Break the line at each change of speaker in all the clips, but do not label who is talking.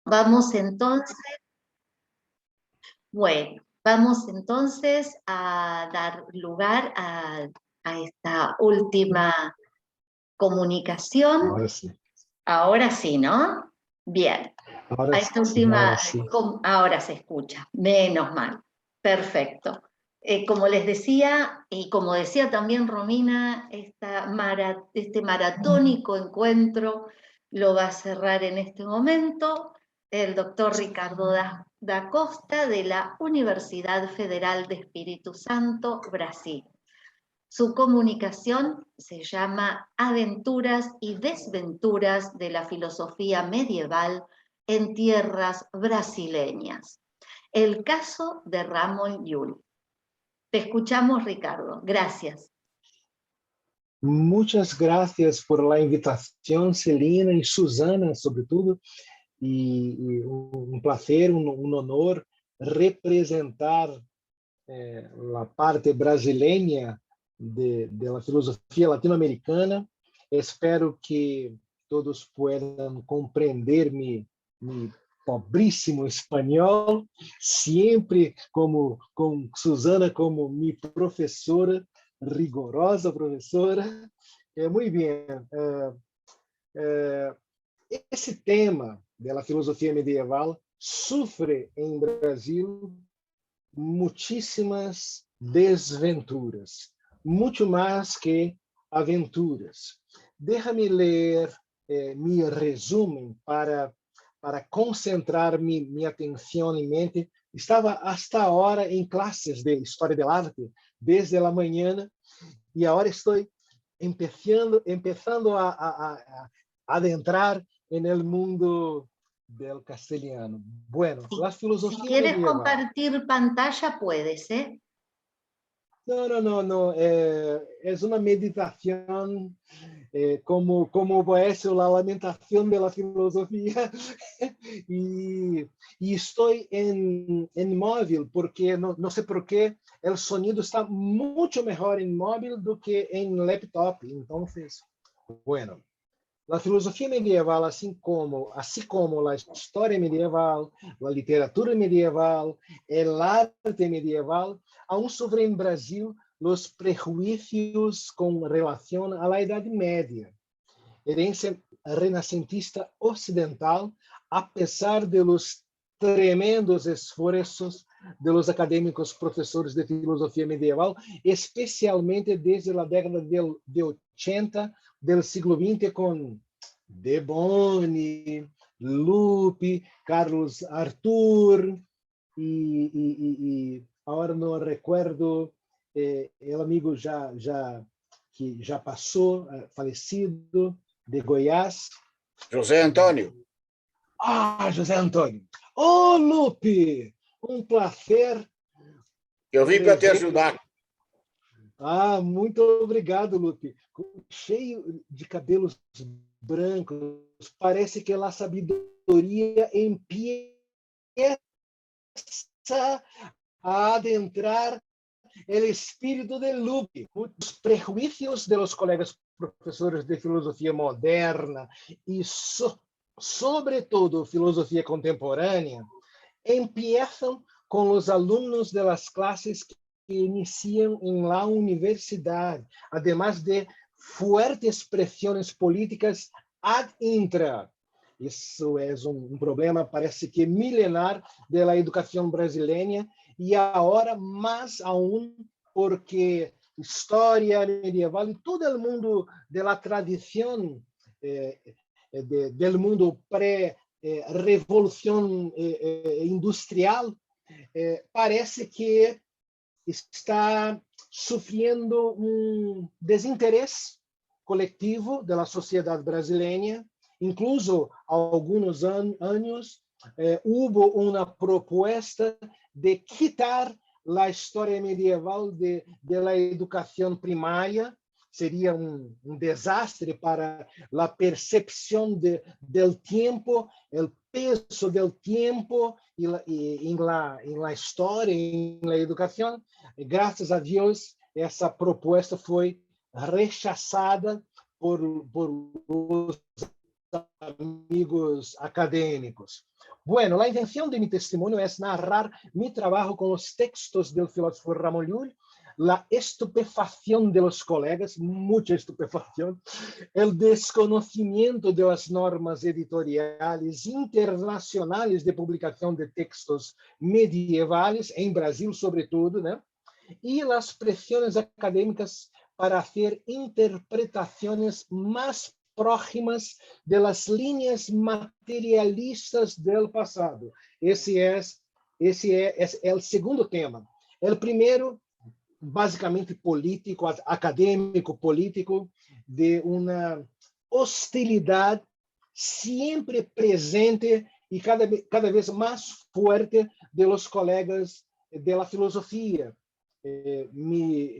Vamos entonces, bueno, vamos entonces a dar lugar a esta última comunicación.
Ahora sí.
Ahora sí, ¿no? Bien.
Ahora
A esta
sí,
última,
ahora sí.
ahora se escucha, menos mal. Perfecto. Como les decía, y como decía también Romina, este maratónico encuentro lo va a cerrar en este momento el doctor Ricardo da Costa de la Universidad Federal de Espíritu Santo, Brasil. Su comunicación se llama Aventuras y desventuras de la filosofía medieval en tierras brasileñas. El caso de Ramon Llull. Te escuchamos, Ricardo. Gracias.
Muchas gracias por la invitación, Celina y Susana, sobre todo. Y un placer, un honor representar la parte brasileña de la filosofía latinoamericana. Espero que todos puedan comprender mi pobríssimo espanhol, sempre com Susana como minha professora, rigorosa professora. Muito bem. Esse tema da filosofia medieval sofre em Brasil muitíssimas desventuras, muito mais que aventuras. Déjame ler mi resumen para concentrar minha atenção e mente. Estava hasta agora em classes de História del Arte, desde a manhã, e agora estou empezando a adentrar en el mundo del castellano. Bueno,
Sí.
la filosofía
Si quieres
medieval.
compartir pantalla, puedes, ¿eh?
No. Es una meditación como parece la lamentación de la filosofía. y estoy en móvil porque no sé por qué el sonido está mucho mejor en móvil do que en laptop. Entonces, bueno. A filosofia medieval, assim como a história medieval, a literatura medieval, o arte medieval, aún sofrem em Brasil os prejuízos com relação à Idade Média, herencia renacentista ocidental, a pesar de los tremendos esfuerzos de los acadêmicos professores de filosofia medieval, especialmente desde a década de 80 del siglo XX con De Boni, Lupe, Carlos Artur y ahora no recuerdo el amigo que já passou, falecido, de Goiás.
José Antônio.
José Antônio. Lupe! Um prazer.
Eu vim para te ajudar.
Muito obrigado, Lupe. Cheio de cabelos brancos, parece que a sabedoria empieza a adentrar el espíritu de Lupe. Os prejuízos de los colegas professores de filosofia moderna e, sobretudo, filosofia contemporânea, empiezam com os alunos de las clases que iniciam em la universidade, además de fuertes presiones políticas ad intra. Isso é problema, parece que milenar da educação brasileira, e agora mais aún porque história medieval e todo o mundo da tradição do mundo pré-revolução industrial parece que está sofrendo desinteresse coletivo da sociedade brasileira. Incluso há alguns anos houve uma proposta de quitar a história medieval da educação primária. Seria desastre para a percepção do tempo, o peso do tempo em la história, em la educação. Graças a Deus, essa proposta foi rechazada por os amigos acadêmicos. Bueno, la intención de mi testimonio es narrar mi trabajo con los textos del filósofo Ramón Llull, la estupefacción de los colegas, mucha estupefacción, el desconocimiento de las normas editoriales internacionales de publicación de textos medievales, en Brasil sobre todo, ¿no? Y las presiones académicas para hacer interpretaciones más próximas de las líneas materialistas del pasado. Esse é o segundo tema. O primeiro, basicamente político, acadêmico, político, de uma hostilidade sempre presente e cada vez mais forte de los colegas de la filosofia.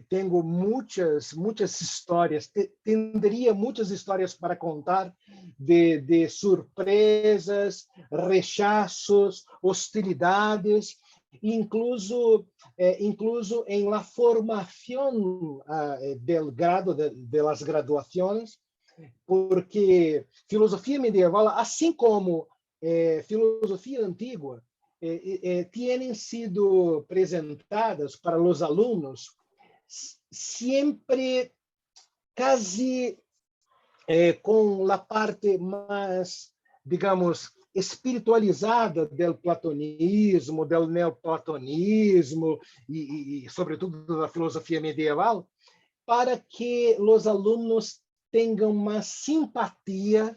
Tenho muitas histórias, teria muitas histórias para contar de surpresas, rechaços, hostilidades, incluso em la formação del grado de las graduações, porque filosofia medieval, assim como filosofia antiga, tienen sido presentadas para los alumnos siempre casi con la parte más, digamos, espiritualizada del platonismo, del neoplatonismo y sobretudo de la filosofía medieval, para que los alumnos tengan más simpatía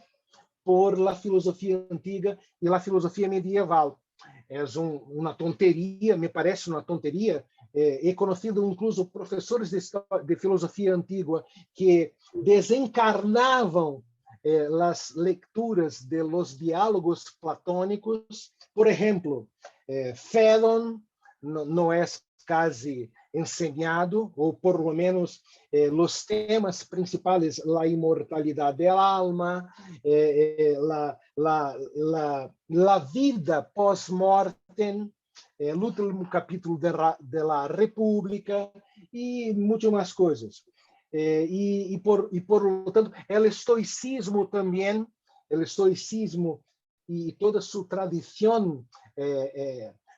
por la filosofía antiga y la filosofía medieval. É uma tonteria, me parece uma tonteria. He conocido incluso professores de filosofia antiga que desencarnavam as leituras de los diálogos platônicos. Por exemplo, Fédon não é quase enseñado, ou por lo menos os temas principais, a imortalidade del alma, la vida pós-mortem, o último capítulo de la República e muito mais coisas. Por lo tanto, o estoicismo também, o estoicismo e toda sua tradição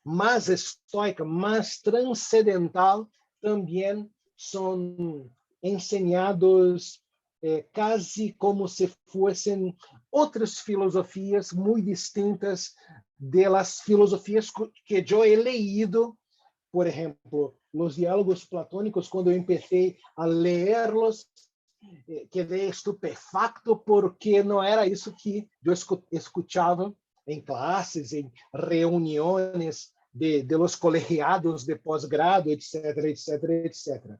mais estoica, mais transcendental, também são ensinados quase como se fossem outras filosofias muito distintas das filosofias que eu he leído. Por exemplo, os diálogos platônicos, quando eu comecei a ler-los, quedei estupefacto porque não era isso que eu escutava em classes, em reuniões de los colegiados de pós-grado, etc., etc., etc.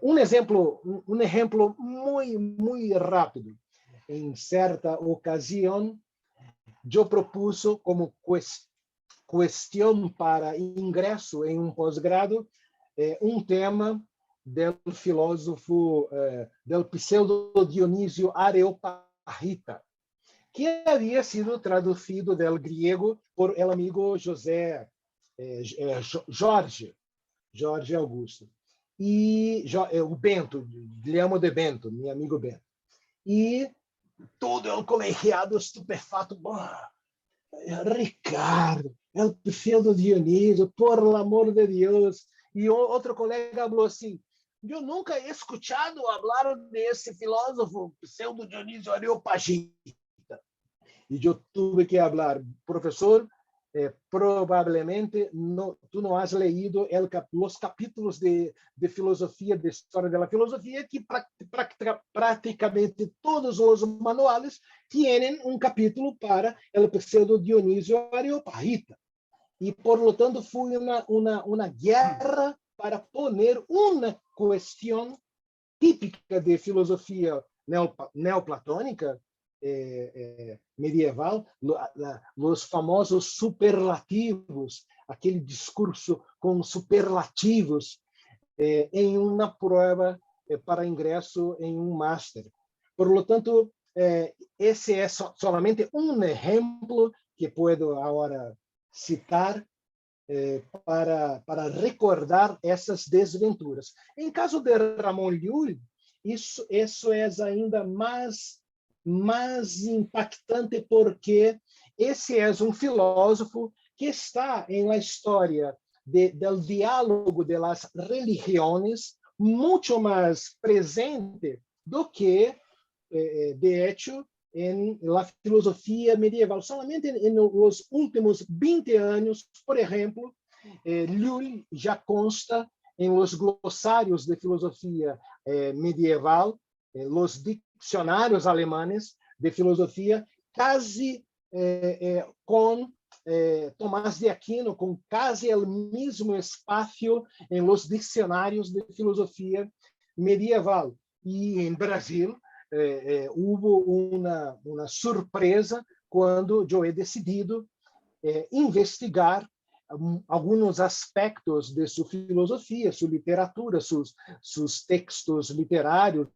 Um exemplo muito rápido. Em certa ocasião, eu propus como questão para ingresso em um pós-grado tema do filósofo, del pseudo Dionísio Areopagita, que havia sido traduzido del griego por el amigo Jorge Augusto. E o Bento, Guilherme de Bento, meu amigo Bento. E todo o colegiado estupefato. Ricardo, el pseudo Dionísio, por el amor de Deus. E outro colega falou assim, eu nunca he escuchado falar desse filósofo pseudo Dionísio Areopagita. E eu tive que falar, professor, provavelmente tu não has leído os capítulos de filosofia, de história da filosofia, que praticamente todos os manuais têm um capítulo para o pseudo Dionísio Areopagita. E, por lo tanto, foi uma guerra para poner uma questão típica de filosofia neoplatônica, medieval, os famosos superlativos, aquele discurso com superlativos, em uma prova para ingresso em um master. Por lo tanto, esse é solamente um exemplo que posso agora citar para recordar essas desventuras. Em caso de Ramón Llull, isso é ainda mais impactante porque esse é um filósofo que está na história do diálogo das religiões muito mais presente do que, de hecho, na filosofia medieval. Solamente nos últimos 20 anos, por exemplo, Llull já consta em los glossários de filosofia medieval, los dicionários alemães de filosofia, quase com Tomás de Aquino, com quase o mesmo espaço em los dicionários de filosofia medieval. E em Brasil houve uma surpresa quando eu he decidido investigar alguns aspectos de sua filosofia, sua literatura, seus textos literários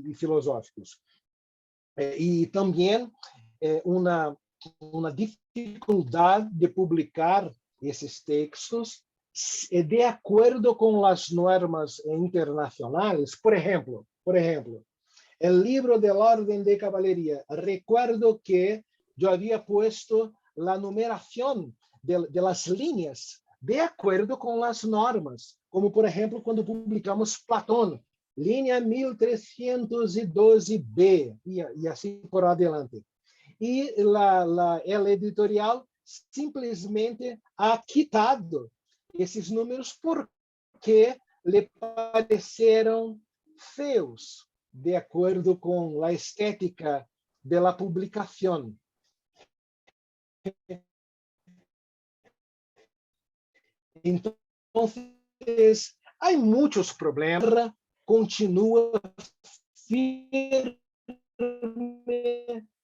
e filosóficos. E também uma dificuldade de publicar esses textos de acordo com as normas internacionais. Por exemplo, o livro de la Orden de Caballería, recuerdo que eu havia puesto a numeração de las líneas de acordo com as normas, como, por exemplo, quando publicamos Platón, linha 1312b, e assim por adiante. E el editorial simplesmente ha quitado esses números porque lhe pareceram feos, de acordo com a estética da publicação. Então, há muitos problemas, continua firme,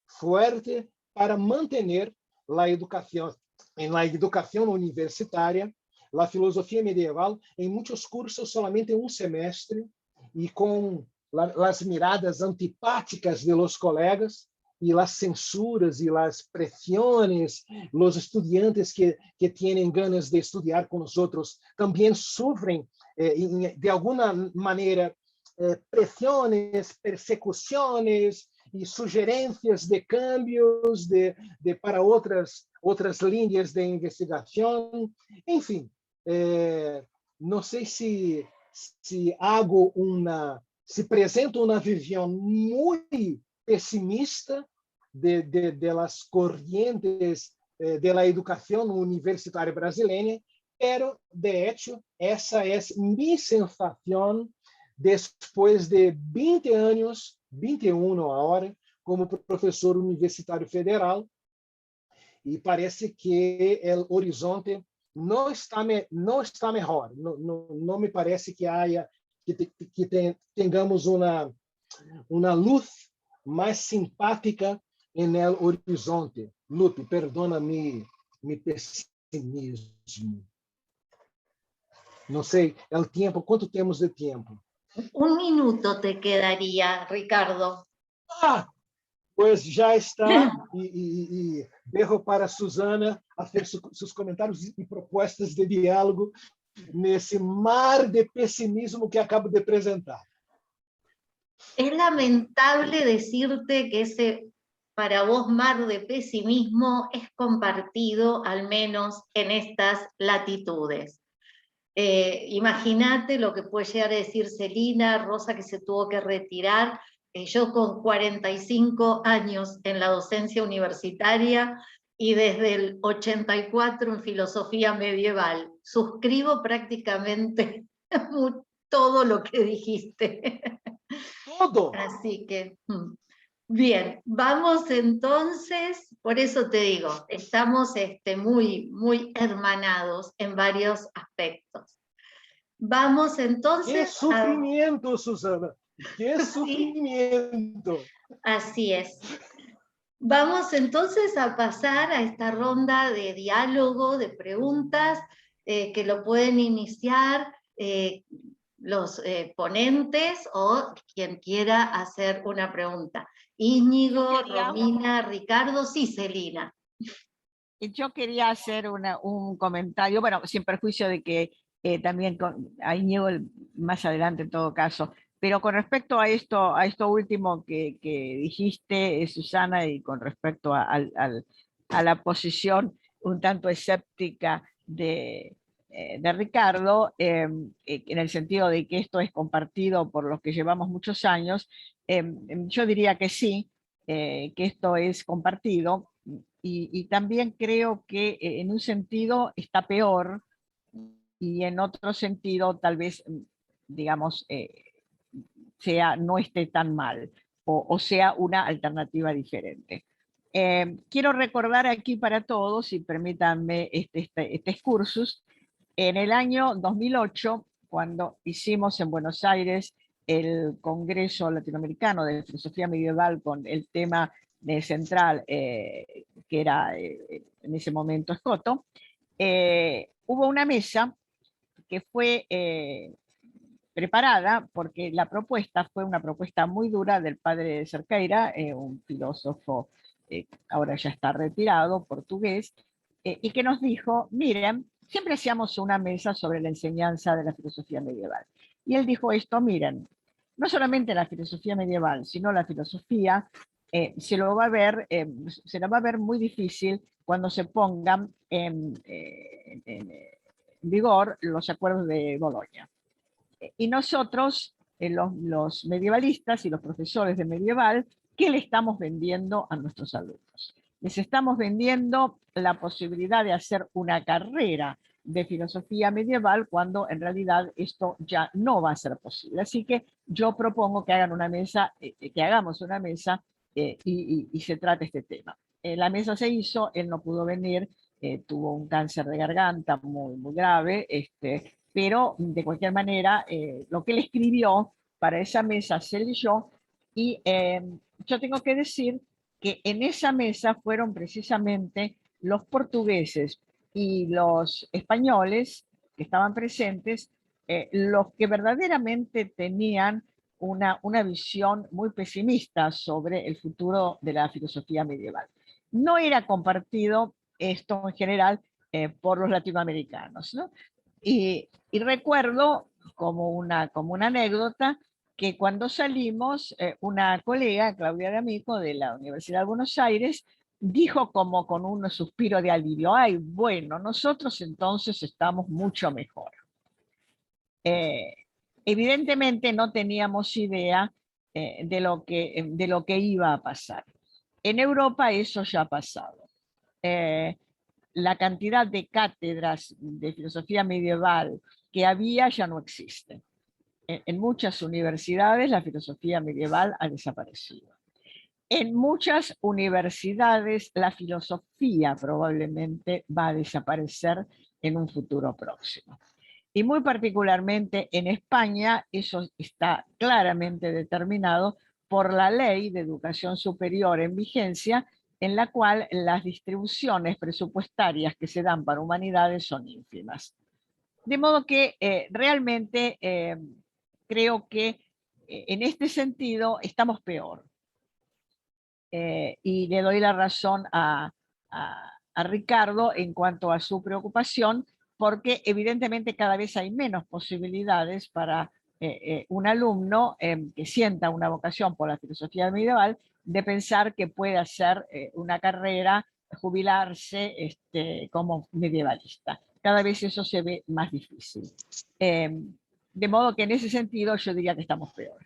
forte para manter a educação. Na educação universitária, a filosofia medieval, em muitos cursos, solamente um semestre, e com as miradas antipáticas de los colegas, e as censuras e as pressões, os estudiantes que têm ganas de estudar com nós também sofrem, de alguma maneira, pressões, persecuções e sugerências de cambios para outras linhas de investigação. Enfim, não sei se apresento uma visão muito pessimista de las corrientes de la educación universitaria brasileña, pero de hecho esa es mi sensación después de 20 años, 21 ahora, como professor universitário federal, e parece que o horizonte não está melhor. Não me parece que tenhamos uma luz mais simpática no horizonte. Lupe, perdona mi pessimismo. Não sei, o tempo, quanto temos de tempo?
1 minuto te quedaría, Ricardo.
Pues já está, e berro para Susana a fazer seus comentários e propostas de diálogo nesse mar de pessimismo que acabo de apresentar.
Es lamentable decirte que ese, para vos, mar de pesimismo es compartido, al menos en estas latitudes. Imagínate lo que puede llegar a decir Celina, Rosa, que se tuvo que retirar. Yo con 45 años en la docencia universitaria y desde el 84 en filosofía medieval, suscribo prácticamente todo lo que dijiste.
Todo.
Así que, bien, vamos entonces, por eso te digo, estamos muy, muy hermanados en varios aspectos. Vamos entonces...
¡Qué sufrimiento, Susana! ¡Qué sufrimiento!
Así es. Vamos entonces a pasar a esta ronda de diálogo, de preguntas, que lo pueden iniciar los ponentes o quien quiera hacer una pregunta. Íñigo, Romina, Ricardo, sí, Celina.
Yo quería hacer un comentario, bueno, sin perjuicio de que también a Íñigo más adelante en todo caso, pero con respecto a esto último que dijiste, Susana, y con respecto al a la posición un tanto escéptica de Ricardo, en el sentido de que esto es compartido por los que llevamos muchos años. Yo diría que sí, que esto es compartido, y también creo que en un sentido está peor y en otro sentido tal vez, digamos, no esté tan mal, o sea una alternativa diferente. Quiero recordar aquí para todos, y permítanme este excursus, en el año 2008, cuando hicimos en Buenos Aires el Congreso Latinoamericano de Filosofía Medieval con el tema central, que era en ese momento Escoto, hubo una mesa que fue preparada, porque la propuesta fue una propuesta muy dura del padre Cerqueira, un filósofo, ahora ya está retirado, portugués, y que nos dijo, miren, siempre hacíamos una mesa sobre la enseñanza de la filosofía medieval. Y él dijo esto, miren, no solamente la filosofía medieval, sino la filosofía se la va a ver muy difícil cuando se pongan en vigor los acuerdos de Bolonia. Y nosotros, los medievalistas y los profesores de medieval, ¿qué le estamos vendiendo a nuestros alumnos? Les estamos vendiendo la posibilidad de hacer una carrera de filosofía medieval cuando en realidad esto ya no va a ser posible. Así que yo propongo que hagan una mesa, que hagamos una mesa y se trate este tema. La mesa se hizo, él no pudo venir, tuvo un cáncer de garganta muy, muy grave, pero de cualquier manera, lo que él escribió para esa mesa se leyó, y yo tengo que decir que en esa mesa fueron precisamente los portugueses y los españoles que estaban presentes, los que verdaderamente tenían una visión muy pesimista sobre el futuro de la filosofía medieval. No era compartido esto en general por los latinoamericanos, ¿no? Y recuerdo como una anécdota que cuando salimos, una colega, Claudia D'Amico, de la Universidad de Buenos Aires, dijo como con un suspiro de alivio, ay, bueno, nosotros entonces estamos mucho mejor. Eh, Evidentemente no teníamos idea de lo que iba a pasar. En Europa eso ya ha pasado. La cantidad de cátedras de filosofía medieval que había ya no existe. En muchas universidades la filosofía medieval ha desaparecido. En muchas universidades la filosofía probablemente va a desaparecer en un futuro próximo. Y muy particularmente en España eso está claramente determinado por la Ley de Educación Superior en vigencia, en la cual las distribuciones presupuestarias que se dan para humanidades son ínfimas. De modo que realmente creo que en este sentido estamos peor. Y le doy la razón a Ricardo en cuanto a su preocupación, porque evidentemente cada vez hay menos posibilidades para un alumno que sienta una vocación por la filosofía medieval de pensar que puede hacer una carrera, jubilarse como medievalista. Cada vez eso se ve más difícil. De modo que en ese sentido yo diría que estamos peor.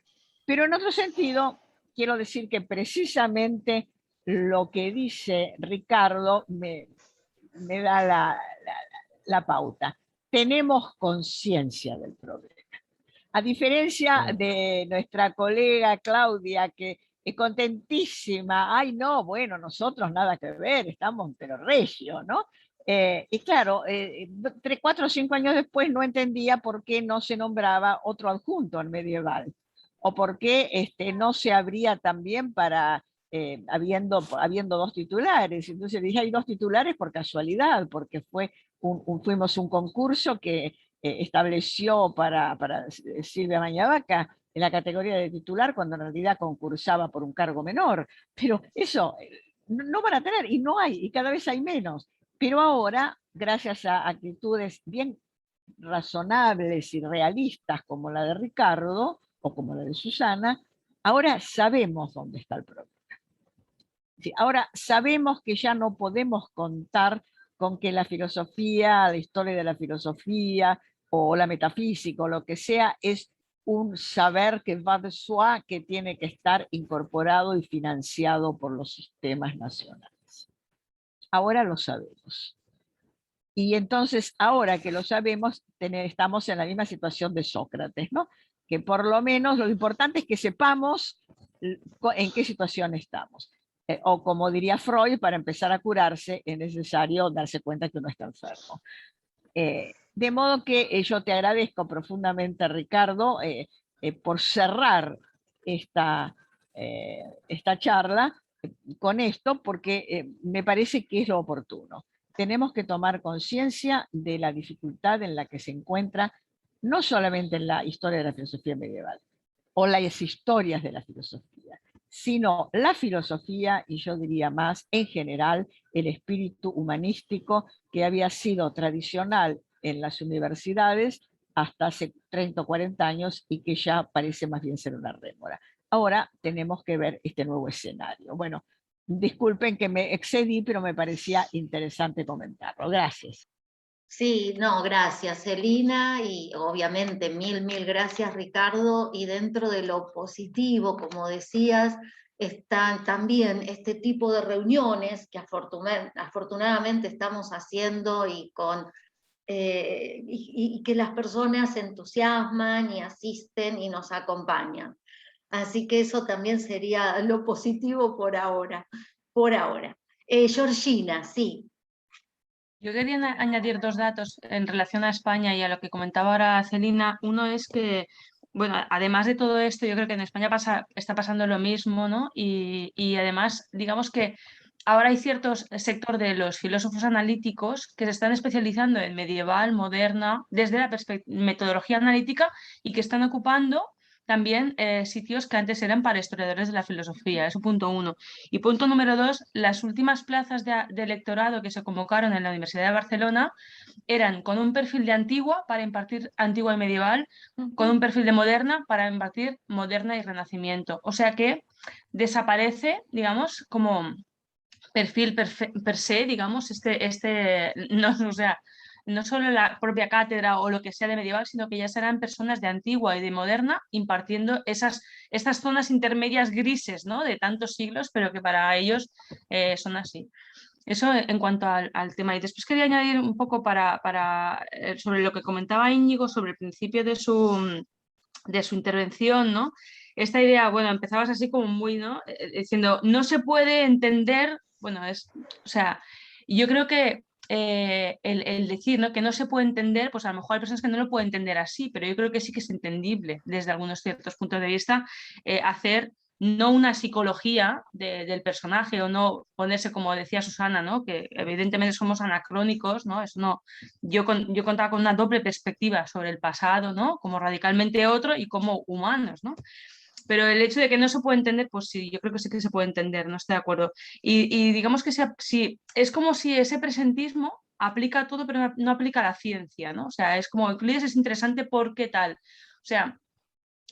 Pero en otro sentido, quiero decir que precisamente lo que dice Ricardo me da la pauta. Tenemos conciencia del problema. A diferencia de nuestra colega Claudia, que es contentísima, ay no, bueno, nosotros nada que ver, estamos pero regio, ¿no? Y claro, 4 o 5 años después no entendía por qué no se nombraba otro adjunto en medieval, o por qué no se abría también para, habiendo 2 titulares. Entonces dije, hay 2 titulares por casualidad, porque fuimos un concurso que estableció para Silvia Mañavaca en la categoría de titular, cuando en realidad concursaba por un cargo menor. Pero eso no van a tener, y no hay, y cada vez hay menos. Pero ahora, gracias a actitudes bien razonables y realistas como la de Ricardo o como la de Susana, ahora sabemos dónde está el problema. Sí, ahora sabemos que ya no podemos contar con que la filosofía, la historia de la filosofía o la metafísica o lo que sea es un saber que va de soi, que tiene que estar incorporado y financiado por los sistemas nacionales. Ahora lo sabemos. Y entonces, ahora que lo sabemos, estamos en la misma situación de Sócrates, ¿no? Que por lo menos lo importante es que sepamos en qué situación estamos. O como diría Freud, para empezar a curarse es necesario darse cuenta que uno está enfermo. De modo que yo te agradezco profundamente, Ricardo, por cerrar esta charla con esto, porque me parece que es lo oportuno. Tenemos que tomar conciencia de la dificultad en la que se encuentra, no solamente en la historia de la filosofía medieval, o las historias de la filosofía, sino la filosofía, y yo diría más, en general, el espíritu humanístico que había sido tradicional en las universidades hasta hace 30 o 40 años y que ya parece más bien ser una rémora. Ahora tenemos que ver este nuevo escenario. Bueno, disculpen que me excedí, pero me parecía interesante comentarlo. Gracias.
Sí, no, gracias, Celina, y obviamente mil gracias, Ricardo, y dentro de lo positivo, como decías, están también este tipo de reuniones que afortunadamente estamos haciendo y que las personas se entusiasman y asisten y nos acompañan. Así que eso también sería lo positivo por ahora. Georgina, sí.
Yo quería añadir dos datos en relación a España y a lo que comentaba ahora Celina. Uno es que, bueno, además de todo esto, yo creo que en España está pasando lo mismo, ¿no? Y además, digamos que ahora hay cierto sector de los filósofos analíticos que se están especializando en medieval, moderna, desde la metodología analítica y que están ocupando también sitios que antes eran para historiadores de la filosofía. Eso punto uno. Y punto número dos, las últimas plazas de lectorado que se convocaron en la Universidad de Barcelona eran con un perfil de antigua para impartir antigua y medieval, con un perfil de moderna para impartir moderna y renacimiento. O sea que desaparece, digamos, como perfil per se, digamos, no, o sea, no solo la propia cátedra o lo que sea de medieval, sino que ya serán personas de antigua y de moderna impartiendo estas zonas intermedias grises, ¿no? De tantos siglos, pero que para ellos son así. Eso en cuanto al tema. Y después quería añadir un poco sobre lo que comentaba Íñigo sobre el principio de su intervención, ¿no? Esta idea, bueno, empezabas así como muy, ¿no? Diciendo, no se puede entender, bueno, o sea, yo creo que el decir, ¿no? Que no se puede entender, pues a lo mejor hay personas que no lo pueden entender así, pero yo creo que sí que es entendible desde algunos ciertos puntos de vista hacer no una psicología del personaje o no ponerse, como decía Susana, ¿no? Que evidentemente somos anacrónicos, ¿no? Eso no, yo contaba con una doble perspectiva sobre el pasado, ¿no? Como radicalmente otro y como humanos, ¿no? Pero el hecho de que no se puede entender, pues sí, yo creo que sí que se puede entender, no estoy de acuerdo. Y digamos que es como si ese presentismo aplica a todo, pero no aplica a la ciencia, ¿no? O sea, es como Euclides es interesante porque tal. O sea,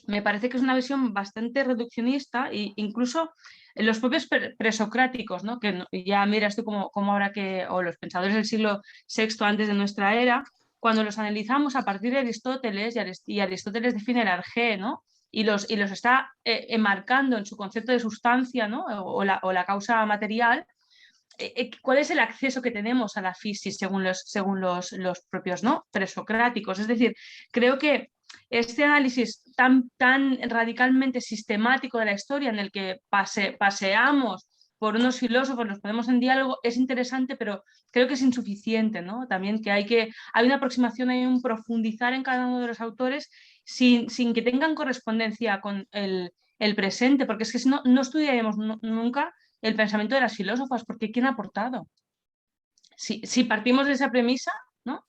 me parece que es una visión bastante reduccionista e incluso los propios presocráticos, ¿no? Que ya miras tú como ahora o los pensadores del siglo VI antes de nuestra era, cuando los analizamos a partir de Aristóteles, y Aristóteles define el arjé, ¿no? Y los está enmarcando en su concepto de sustancia, ¿no? O la causa material. ¿Cuál es el acceso que tenemos a la fisis según los propios, ¿no? Presocráticos? Es decir, creo que este análisis tan radicalmente sistemático de la historia en el que paseamos por unos filósofos, nos ponemos en diálogo, es interesante, pero creo que es insuficiente, ¿no? También que hay una aproximación, hay un profundizar en cada uno de los autores sin que tengan correspondencia con el presente, porque es que si no, no estudiaremos nunca el pensamiento de las filósofas, porque ¿quién ha aportado? Si partimos de esa premisa, ¿no?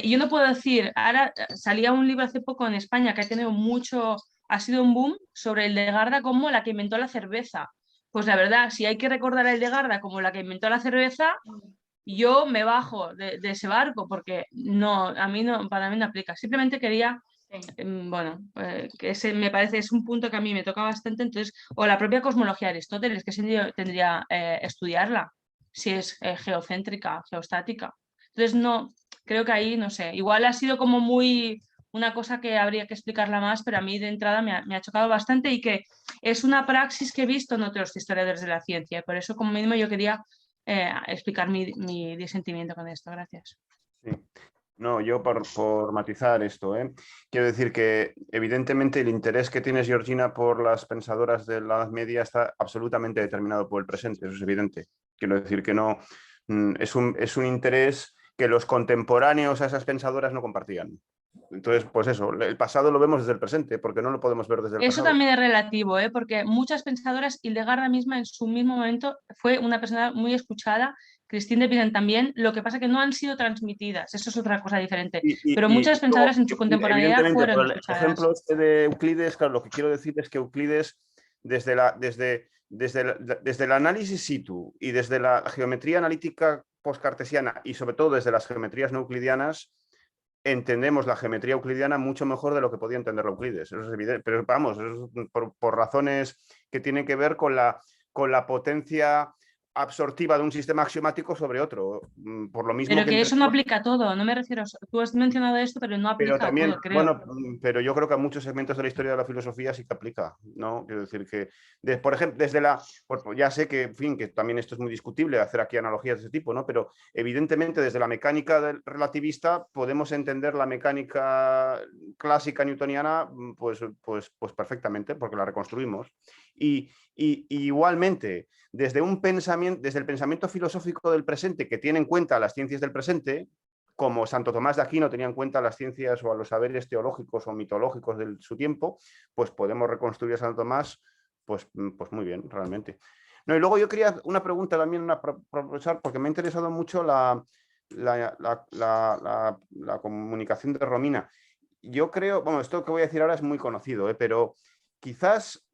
Yo no puedo decir, ahora salía un libro hace poco en España que ha sido un boom sobre Hildegarda como la que inventó la cerveza. Pues la verdad, si hay que recordar a Hildegarda como la que inventó la cerveza, yo me bajo de ese barco porque para mí no aplica. Simplemente quería Bueno, que ese me parece es un punto que a mí me toca bastante, entonces, o la propia cosmología de Aristóteles, que tendría estudiarla, si es geocéntrica, geostática. Entonces, no, creo que ahí, no sé, igual ha sido como muy una cosa que habría que explicarla más, pero a mí de entrada me ha chocado bastante y que es una praxis que he visto en otros historiadores de la ciencia, y por eso como mínimo yo quería explicar mi disentimiento con esto. Gracias.
Sí. No, yo por matizar esto, quiero decir que evidentemente el interés que tienes, Georgina, por las pensadoras de la Edad Media está absolutamente determinado por el presente, eso es evidente. Quiero decir que no, es un interés que los contemporáneos a esas pensadoras no compartían. Entonces, pues eso, el pasado lo vemos desde el presente, porque no lo podemos ver desde el
Eso
pasado.
también es relativo, porque muchas pensadoras, Hildegarda misma en su mismo momento fue una persona muy escuchada, Christine de Pizan también, lo que pasa que no han sido transmitidas, eso es otra cosa diferente, pero muchas pensadoras en su contemporaneidad
evidentemente,
fueron
por el
escuchadas.
ejemplo este de Euclides, claro, lo que quiero decir es que Euclides, desde el análisis situ y desde la geometría analítica postcartesiana y sobre todo desde las geometrías no euclidianas, entendemos la geometría euclidiana mucho mejor de lo que podía entender Euclides. Eso es evidente, pero vamos, eso es por razones que tienen que ver con la potencia absortiva de un sistema axiomático sobre otro. Por lo mismo
Pero que eso no
entendemos...
aplica a todo, no me refiero, tú has mencionado esto, pero no
Pero
aplica a
también,
todo, creo.
bueno, pero yo creo que a muchos segmentos de la historia de la filosofía sí que aplica, ¿no? Quiero decir que, por ejemplo, desde ya sé que, en fin, que también esto es muy discutible, hacer aquí analogías de ese tipo, ¿no? Pero evidentemente desde la mecánica relativista podemos entender la mecánica clásica newtoniana pues perfectamente, porque la reconstruimos. Y igualmente, desde el pensamiento filosófico del presente, que tiene en cuenta las ciencias del presente, como Santo Tomás de Aquino tenía en cuenta las ciencias o a los saberes teológicos o mitológicos de su tiempo, pues podemos reconstruir a Santo Tomás pues muy bien, realmente. No, y luego yo quería una pregunta también, profesor, porque me ha interesado mucho la comunicación de Romina. Yo creo, bueno, esto que voy a decir ahora es muy conocido, pero quizás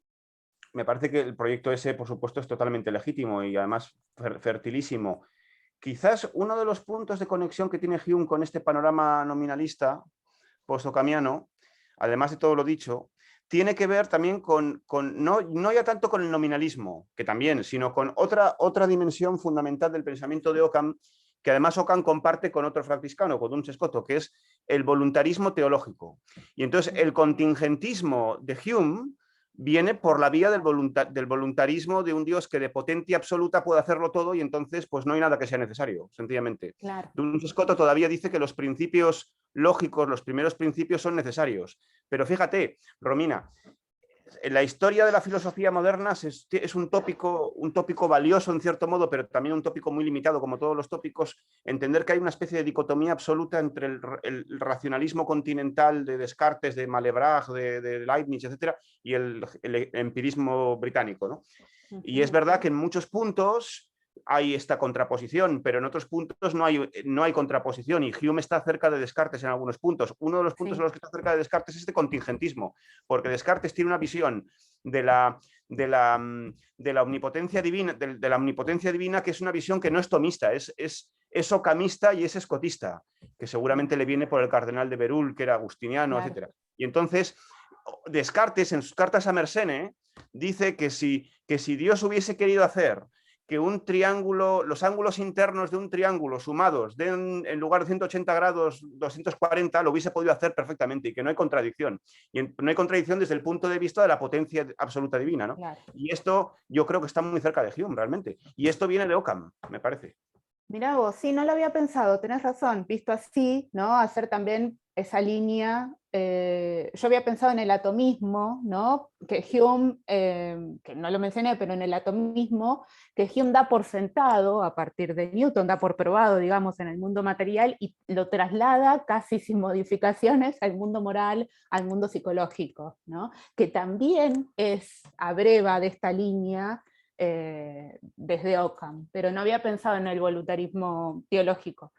me parece que el proyecto ese, por supuesto, es totalmente legítimo y además fertilísimo. Quizás uno de los puntos de conexión que tiene Hume con este panorama nominalista post-ocamiano, además de todo lo dicho, tiene que ver también con no ya tanto con el nominalismo, que también, sino con otra dimensión fundamental del pensamiento de Occam, que además Occam comparte con otro franciscano, con Duns Scoto, que es el voluntarismo teológico. Y entonces el contingentismo de Hume viene por la vía del voluntarismo de un Dios que de potencia absoluta puede hacerlo todo y entonces pues no hay nada que sea necesario, sencillamente.
Claro.
Duns Scoto todavía dice que los principios lógicos, los primeros principios son necesarios. Pero fíjate, Romina, en la historia de la filosofía moderna es un tópico valioso en cierto modo, pero también un tópico muy limitado, como todos los tópicos, entender que hay una especie de dicotomía absoluta entre el racionalismo continental de Descartes, de Malebranche, de Leibniz, etcétera, y el empirismo británico, ¿no? Y es verdad que en muchos puntos hay esta contraposición, pero en otros puntos no hay contraposición y Hume está cerca de Descartes en algunos puntos. Uno de los puntos en los que está cerca de Descartes es este contingentismo, porque Descartes tiene una visión de la omnipotencia divina, de la omnipotencia divina, que es una visión que no es tomista, es ocamista y es escotista, que seguramente le viene por el cardenal de Berulle, que era agustiniano, claro, etcétera. Y entonces Descartes, en sus cartas a Mersenne, dice que si Dios hubiese querido hacer que un triángulo, los ángulos internos de un triángulo sumados den en lugar de 180 grados 240, lo hubiese podido hacer perfectamente y que no hay contradicción. Y no hay contradicción desde el punto de vista de la potencia absoluta divina, ¿no? Claro. Y esto yo creo que está muy cerca de Hume, realmente. Y esto viene de Occam, me parece.
Mirá vos, sí, no lo había pensado, tenés razón, visto así, ¿no? Hacer también esa línea, yo había pensado en el atomismo, ¿no? Que Hume, que no lo mencioné, pero en el atomismo, que Hume da por sentado, a partir de Newton, da por probado, digamos, en el mundo material, y lo traslada casi sin modificaciones al mundo moral, al mundo psicológico, ¿no? Que también es abreva de esta línea, desde Occam, pero no había pensado en el voluntarismo teológico,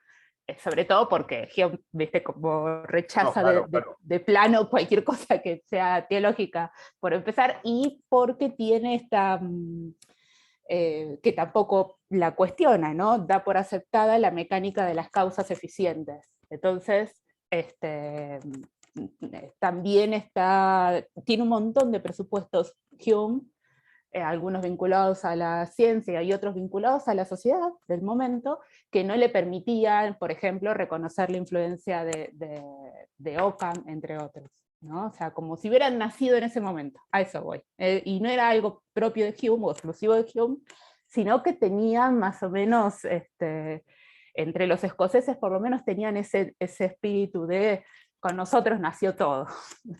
sobre todo porque Hume, viste, como rechaza de plano cualquier cosa que sea teológica, por empezar, y porque tiene esta, que tampoco la cuestiona, ¿no? Da por aceptada la mecánica de las causas eficientes. Entonces, también tiene un montón de presupuestos Hume, algunos vinculados a la ciencia y otros vinculados a la sociedad del momento, que no le permitían, por ejemplo, reconocer la influencia de Ockham, entre otros, ¿no? O sea, como si hubieran nacido en ese momento, a eso voy. Y no era algo propio de Hume o exclusivo de Hume, sino que tenían más o menos, entre los escoceses por lo menos tenían ese espíritu de con nosotros nació todo,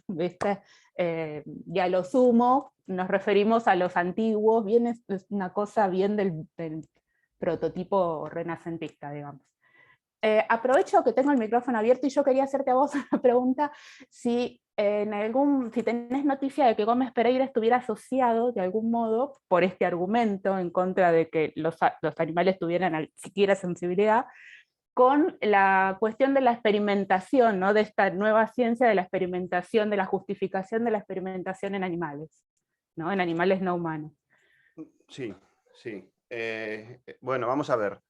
¿viste? Y a lo sumo nos referimos a los antiguos, bien es una cosa bien del prototipo renacentista, digamos. Aprovecho que tengo el micrófono abierto y yo quería hacerte a vos una pregunta, si tenés noticia de que Gómez Pereira estuviera asociado de algún modo por este argumento en contra de que los animales tuvieran siquiera sensibilidad, con la cuestión de la experimentación, ¿no? De esta nueva ciencia de la experimentación, de la justificación de la experimentación en animales, ¿no? En animales no humanos.
Sí, sí. Bueno, vamos a ver.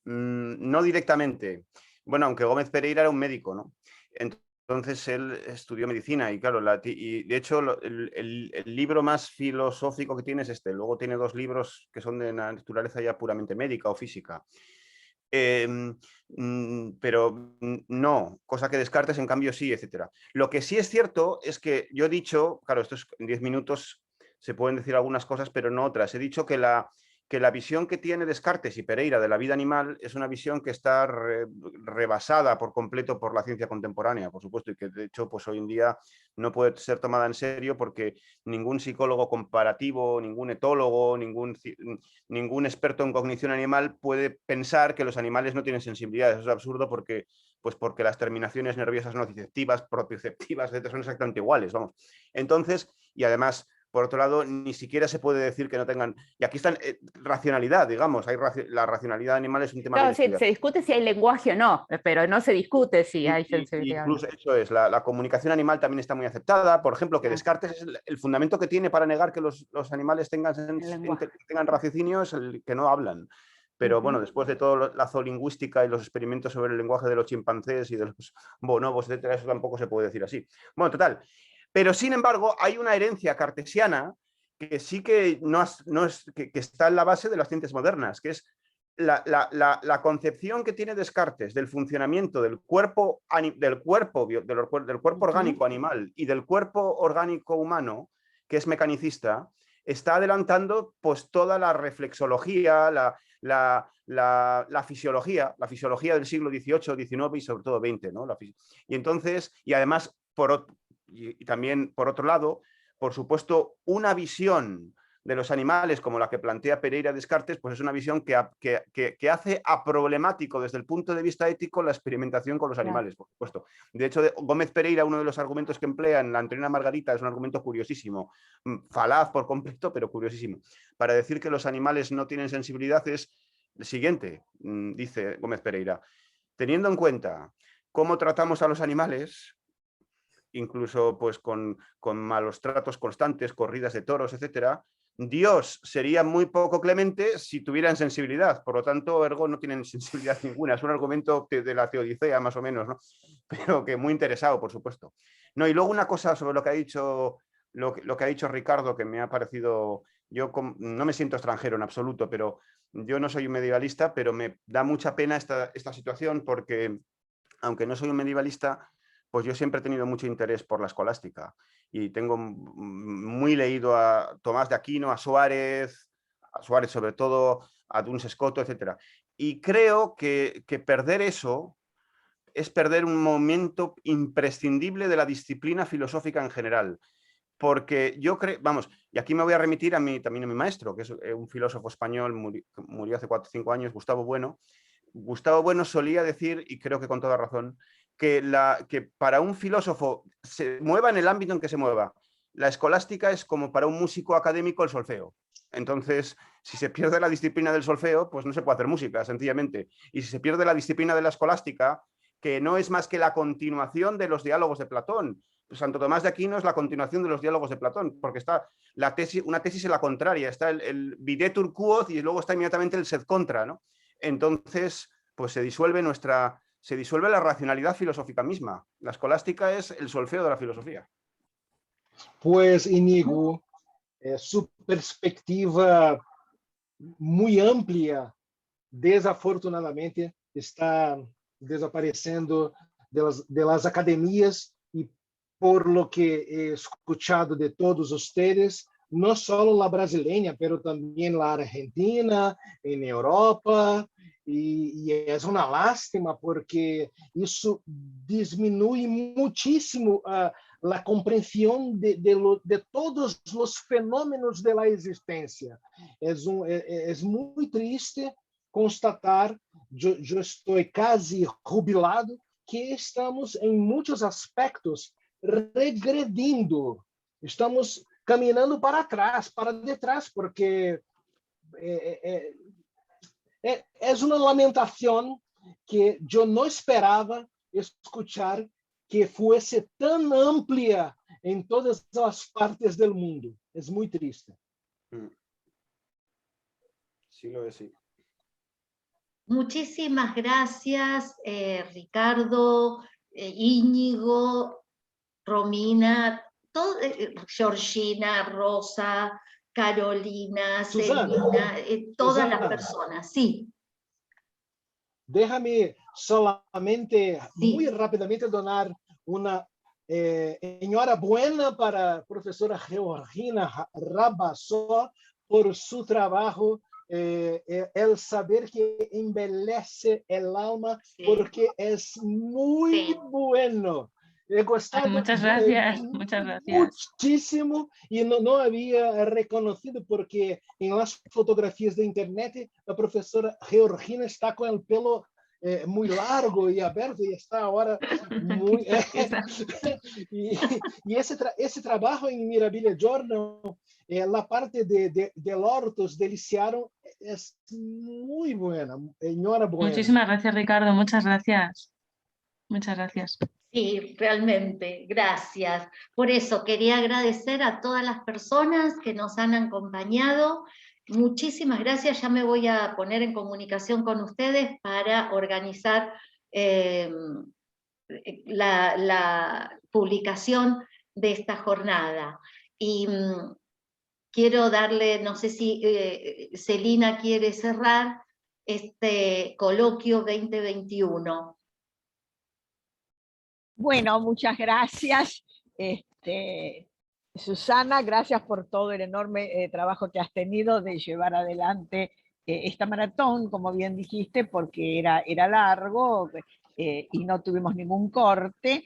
No directamente. Bueno, aunque Gómez Pereira era un médico, ¿no? Entonces él estudió medicina y claro, y de hecho el libro más filosófico que tiene es este. Luego tiene 2 libros que son de naturaleza ya puramente médica o física. Pero no, cosa que Descartes en cambio sí, etcétera. Lo que sí es cierto es que yo he dicho, claro, esto es en 10 minutos se pueden decir algunas cosas, pero no otras. He dicho que la visión que tiene Descartes y Pereira de la vida animal es una visión que está rebasada por completo por la ciencia contemporánea, por supuesto, y que de hecho pues hoy en día no puede ser tomada en serio porque ningún psicólogo comparativo, ningún etólogo, ningún experto en cognición animal puede pensar que los animales no tienen sensibilidad. Eso es absurdo porque las terminaciones nerviosas nociceptivas, propioceptivas, etcétera, son exactamente iguales, vamos. Entonces, y además, por otro lado, ni siquiera se puede decir que no tengan... Y aquí está racionalidad, digamos. La racionalidad animal es un tema...
Claro, sí, se discute si hay lenguaje o no, pero no se discute si hay sensibilidad.
Incluso eso es, la comunicación animal también está muy aceptada. Por ejemplo, que Descartes es el fundamento que tiene para negar que los animales tengan raciocinio es el que no hablan. Pero bueno, después de todo la zoolingüística y los experimentos sobre el lenguaje de los chimpancés y de los bonobos, etcétera, eso tampoco se puede decir así. Bueno, total... Pero, sin embargo, hay una herencia cartesiana que sí que, que está en la base de las ciencias modernas, que es la concepción que tiene Descartes del funcionamiento del cuerpo orgánico animal y del cuerpo orgánico humano, que es mecanicista, está adelantando pues, toda la reflexología, la fisiología del siglo XVIII, XIX y sobre todo XX, ¿no? Y entonces, y además, y también, por otro lado, por supuesto, una visión de los animales como la que plantea Pereira Descartes, pues es una visión que hace aproblemático desde el punto de vista ético la experimentación con los animales, por supuesto. De hecho, Gómez Pereira, uno de los argumentos que emplea en la Antonina Margarita es un argumento curiosísimo, falaz por completo, pero curiosísimo. Para decir que los animales no tienen sensibilidad es el siguiente, dice Gómez Pereira. Teniendo en cuenta cómo tratamos a los animales, incluso pues con malos tratos constantes, corridas de toros, etcétera, Dios sería muy poco clemente si tuvieran sensibilidad. Por lo tanto, ergo no tienen sensibilidad ninguna. Es un argumento de la Teodicea, más o menos, ¿no? Pero que muy interesado, por supuesto. No, y luego una cosa sobre lo que ha dicho, lo que ha dicho Ricardo, que me ha parecido... Yo no me siento extranjero en absoluto, pero yo no soy un medievalista, pero me da mucha pena esta situación porque, aunque no soy un medievalista, pues yo siempre he tenido mucho interés por la escolástica y tengo muy leído a Tomás de Aquino, a Suárez sobre todo, a Duns Scoto, etc. Y creo que perder eso es perder un momento imprescindible de la disciplina filosófica en general. Porque yo creo, vamos, y aquí me voy a remitir también a mi maestro, que es un filósofo español, murió hace 4 o 5 años, Gustavo Bueno. Gustavo Bueno solía decir, y creo que con toda razón, que para un filósofo se mueva en el ámbito en que se mueva, la escolástica es como para un músico académico el solfeo. Entonces, si se pierde la disciplina del solfeo, pues no se puede hacer música, sencillamente. Y si se pierde la disciplina de la escolástica, que no es más que la continuación de los diálogos de Platón. Santo Tomás de Aquino es la continuación de los diálogos de Platón, porque está una tesis en la contraria, está el videtur quod y luego está inmediatamente el sed contra, ¿no? Entonces, pues se disuelve nuestra se disuelve la racionalidad filosófica misma. La escolástica es el solfeo de la filosofía.
Pues, Íñigo, su perspectiva muy amplia, desafortunadamente, está desaparecendo de las academias, y por lo que he escuchado de todos ustedes, no solo la brasileña, pero también la argentina, en Europa, y es una lástima porque eso disminuye muchísimo la comprensión de todos los fenómenos de la existencia. Es muy triste constatar, yo estoy casi jubilado, que estamos en muchos aspectos regredindo, estamos caminando para atrás, para detrás, porque es una lamentación que yo no esperaba escuchar que fuese tan amplia en todas las partes del mundo. Es muy triste.
Sí, lo es, sí.
Muchísimas gracias, Ricardo, Íñigo, Romina, Georgina, Rosa, Carolina, Celina, todas las personas. Sí.
Déjame solamente,
Sí.
muy rápidamente, donar una enhorabuena para la profesora Georgina Rabassó por su trabajo, el saber que embellece el alma,
Sí.
porque es muy bueno. He gostado
muchas gracias, muchas gracias.
muchísimo, y no había reconocido, porque en las fotografías de internet la profesora Georgina está con el pelo muy largo y abierto, y está ahora muy... y ese trabajo en Mirabilia Journal, la parte del Hortus Deliciarum, es muy buena. Enhorabuena.
Muchísimas gracias, Ricardo, muchas gracias. Muchas gracias.
Sí, realmente, gracias. Por eso quería agradecer a todas las personas que nos han acompañado. Muchísimas gracias, ya me voy a poner en comunicación con ustedes para organizar la publicación de esta jornada. Y quiero darle, no sé si Celina quiere cerrar este coloquio 2021.
Bueno, muchas gracias. Susana, gracias por todo el enorme trabajo que has tenido de llevar adelante esta maratón, como bien dijiste, porque era largo y no tuvimos ningún corte,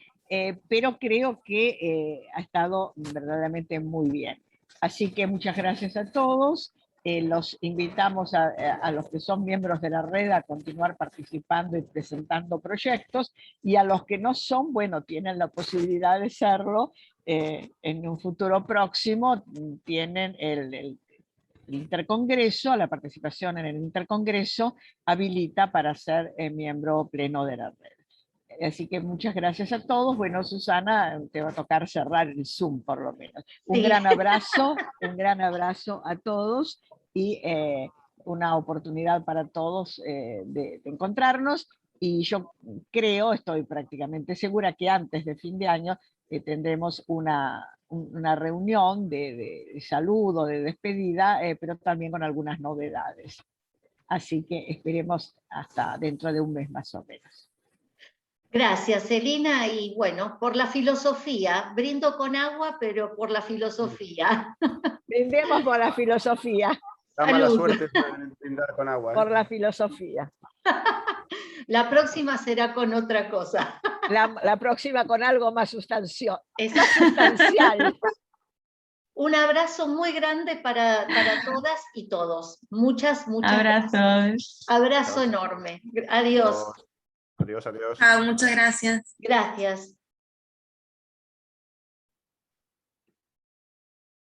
pero creo que ha estado verdaderamente muy bien. Así que muchas gracias a todos. Los invitamos a los que son miembros de la red a continuar participando y presentando proyectos, y a los que no son, bueno, tienen la posibilidad de serlo. En un futuro próximo tienen el intercongreso, la participación en el intercongreso habilita para ser miembro pleno de la red. Así que muchas gracias a todos. Bueno, Susana, te va a tocar cerrar el Zoom por lo menos. Un gran abrazo a todos, y una oportunidad para todos de encontrarnos. Y yo creo, estoy prácticamente segura que antes de fin de año tendremos una reunión de saludo, de despedida, pero también con algunas novedades. Así que esperemos hasta dentro de un mes más o menos.
Gracias, Celina, y bueno, por la filosofía, brindo con agua, pero por la filosofía.
Brindemos por la filosofía.
Da mala suerte brindar con agua.
Por la filosofía.
La próxima será con otra cosa.
La próxima con algo más sustancial.
Un abrazo muy grande para todas y todos. Muchas
abrazos.
Gracias. Abrazo enorme. Adiós.
Adiós, adiós.
Muchas gracias.
Gracias.